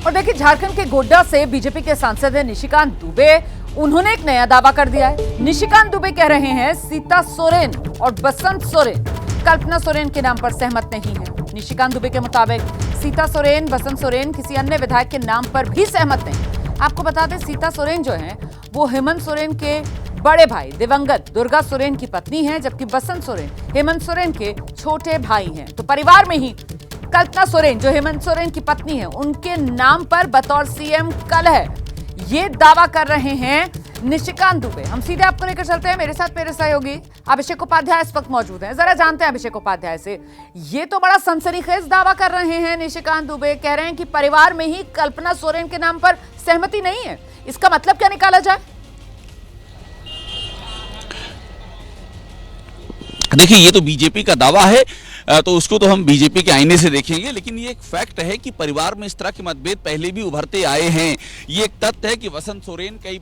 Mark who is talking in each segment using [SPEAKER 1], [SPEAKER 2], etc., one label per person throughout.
[SPEAKER 1] और देखिए, झारखंड के गोड्डा से बीजेपी के सांसद हैं निशिकांत दुबे। उन्होंने एक नया दावा कर दिया है। निशिकांत दुबे कह रहे हैं सीता सोरेन और बसंत सोरेन कल्पना सोरेन के नाम पर सहमत नहीं है। निशिकांत दुबे के मुताबिक सीता सोरेन, बसंत सोरेन किसी अन्य विधायक के नाम पर भी सहमत नहीं। आपको बता दें, सीता सोरेन जो है वो हेमंत सोरेन के बड़े भाई दिवंगत दुर्गा सोरेन की पत्नी है, जबकि बसंत सोरेन हेमंत सोरेन के छोटे भाई हैं। तो परिवार में ही कल्पना सोरेन जो हेमंत सोरेन की पत्नी है उनके नाम पर बतौर सीएम कल है, ये दावा कर रहे हैं निशिकांत दुबे। हम सीधे आपको लेकर चलते हैं, मेरे साथ मेरे सहयोगी अभिषेक उपाध्याय इस वक्त मौजूद हैं। जरा जानते हैं अभिषेक उपाध्याय से, ये तो बड़ा सनसनीखेज दावा कर रहे हैं निशिकांत दुबे। कह रहे हैं कि परिवार में ही कल्पना सोरेन के नाम पर सहमति नहीं है। इसका मतलब क्या निकाला जाए?
[SPEAKER 2] देखिए, ये तो बीजेपी का दावा है, तो उसको तो हम बीजेपी के आईने से देखेंगे, लेकिन ये एक फैक्ट है कि परिवार में इस तरह के मतभेद पहले भी उभरते आए हैं। ये एक तथ्य है कि बसंत सोरेन कई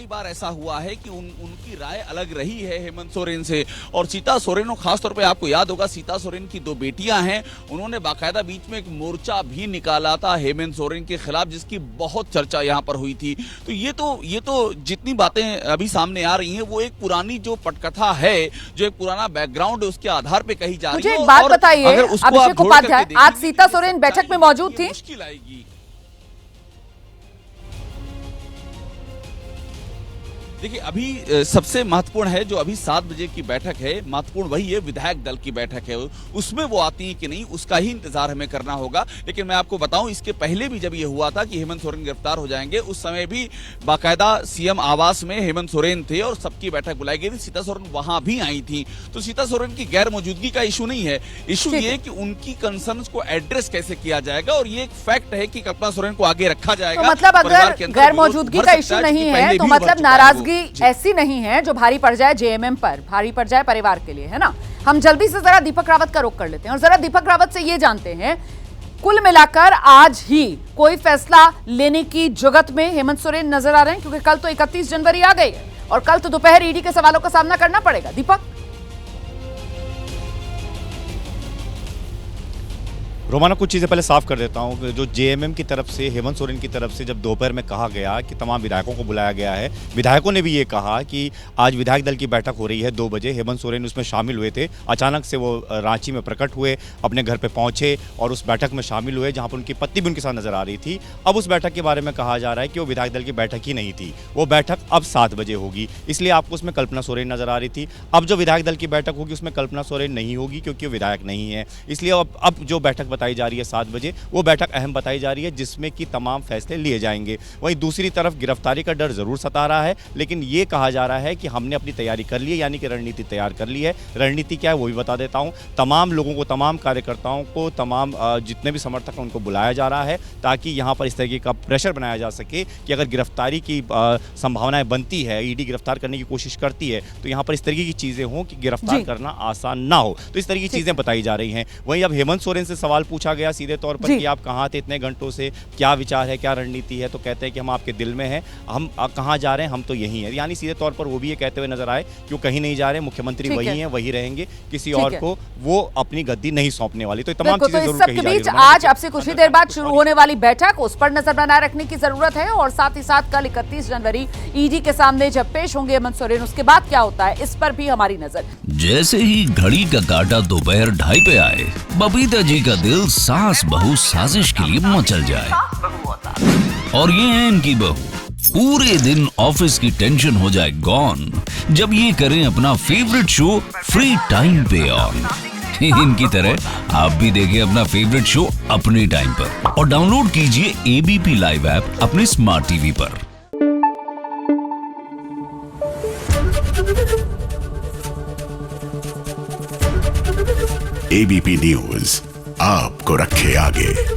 [SPEAKER 2] बार ऐसा हुआ है कि उनकी राय अलग रही है हेमंत सोरेन से। और सीता सोरेन, और खासतौर पे आपको याद होगा सीता सोरेन की 2 बेटियां हैं, उन्होंने बाकायदा बीच में एक मोर्चा भी निकाला था हेमंत सोरेन के खिलाफ, जिसकी बहुत चर्चा यहाँ पर हुई थी। तो ये तो जितनी बातें अभी सामने आ रही हैं वो एक पुरानी जो पटकथा है, जो एक पुराना बैकग्राउंड है, उसके आधार पर कही जा रही है।
[SPEAKER 1] बात बताइए अभिषेक उपाध्याय, आज सीता सोरेन बैठक में मौजूद थी।
[SPEAKER 2] मुश्किल आएगी। देखिए, अभी सबसे महत्वपूर्ण है जो अभी 7 बजे की बैठक है, महत्वपूर्ण वही है, विधायक दल की बैठक है, उसमें वो आती है कि नहीं उसका ही इंतजार हमें करना होगा। लेकिन मैं आपको बताऊं, इसके पहले भी जब ये हुआ था कि हेमंत सोरेन गिरफ्तार हो जाएंगे, उस समय भी बाकायदा सीएम आवास में हेमंत सोरेन थे और सबकी बैठक बुलाई गई थी। सीता सोरेन वहां भी आई थी। तो सीता सोरेन की गैर मौजूदगी का इशू नहीं है, इशू ये है कि उनकी कंसर्न्स को एड्रेस कैसे किया जाएगा। और ये एक फैक्ट है कि कल्पना सोरेन को आगे रखा जाएगा।
[SPEAKER 1] तो मतलब अगर गैर मौजूदगी का इशू नहीं है तो मतलब नाराजगी ऐसी नहीं है जो भारी पड़ जाए जेएमएम पर, भारी पड़ जाए परिवार के लिए, है ना। हम जल्दी से जरा दीपक रावत का रुख कर लेते हैं और जरा दीपक रावत से ये जानते हैं, कुल मिलाकर आज ही कोई फैसला लेने की जुगत में हेमंत सोरेन नजर आ रहे हैं, क्योंकि कल तो 31 जनवरी आ गई है और कल तो दोपहर ईडी के सवालों का सामना करना पड़ेगा। दीपक।
[SPEAKER 3] रोमाना, कुछ चीज़ें पहले साफ कर देता हूँ। जो जेएमएम की तरफ से, हेमंत सोरेन की तरफ से जब दोपहर में कहा गया कि तमाम विधायकों को बुलाया गया है, विधायकों ने भी ये कहा कि आज विधायक दल की बैठक हो रही है 2 बजे। हेमंत सोरेन उसमें शामिल हुए थे। अचानक से वो रांची में प्रकट हुए, अपने घर पे पहुंचे और उस बैठक में शामिल हुए, जहां पर उनकी पत्नी भी उनके साथ नजर आ रही थी। अब उस बैठक के बारे में कहा जा रहा है कि वो विधायक दल की बैठक ही नहीं थी, वो बैठक अब 7 बजे होगी, इसलिए आपको उसमें कल्पना सोरेन नजर आ रही थी। अब जो विधायक दल की बैठक होगी उसमें कल्पना सोरेन नहीं होगी, क्योंकि वो विधायक नहीं है। इसलिए अब जो बैठक बताई जा रही है 7 बजे, वो बैठक अहम बताई जा रही है, जिसमें कि तमाम फैसले लिए जाएंगे। वहीं दूसरी तरफ गिरफ्तारी का डर जरूर सता रहा है, लेकिन ये कहा जा रहा है कि हमने अपनी तैयारी कर ली है, यानी कि रणनीति तैयार कर ली है। रणनीति क्या है वो भी बता देता हूं। तमाम लोगों को, तमाम कार्यकर्ताओं को, तमाम जितने भी समर्थक हैं उनको बुलाया जा रहा है, ताकि यहां पर इस तरीके का प्रेशर बनाया जा सके कि अगर गिरफ्तारी की संभावनाएं बनती है, ईडी गिरफ्तार करने की कोशिश करती है, तो यहां पर इस तरीके की चीजें हों कि गिरफ्तार करना आसान ना हो। तो इस तरह की चीजें बताई जा रही हैं। वहीं अब हेमंत सोरेन से सवाल पूछा गया सीधे तौर पर कि आप कहाँ थे इतने घंटों से, क्या विचार है, क्या रणनीति है, तो कहते हैं कि हम आपके दिल में हैं, हम कहाँ जा रहे हैं, हम तो यहीं हैं। यानी सीधे तौर पर वो भी ये कहते हुए नजर आए कि वो कहीं नहीं जा रहे, मुख्यमंत्री वही हैं, वही रहेंगे, किसी और को वो अपनी गद्दी नहीं सौंपने वाली। तो तमाम चीजें जरूर कही जा रही हैं।
[SPEAKER 1] आज आपसे कुछ ही देर बाद शुरू होने वाली बैठक, उस पर नजर बनाए रखने की जरूरत है और साथ ही साथ कल 31 जनवरी ईडी के सामने जब पेश होंगे हेमंत सोरेन, उसके बाद क्या होता है इस पर भी हमारी नजर।
[SPEAKER 4] जैसे ही घड़ी का काटा दोपहर 2:30 पे आए, बबीता जी का दिल सास बहू साजिश के लिए मचल जाए। और ये है इनकी बहू, पूरे दिन ऑफिस की टेंशन हो जाए गॉन जब ये करें अपना फेवरेट शो फ्री टाइम पे ऑन। इनकी तरह आप भी देखें अपना फेवरेट शो अपने टाइम पर और डाउनलोड कीजिए एबीपी लाइव ऐप अपने स्मार्ट टीवी पर।
[SPEAKER 5] एबीपी न्यूज आपको रखे आगे।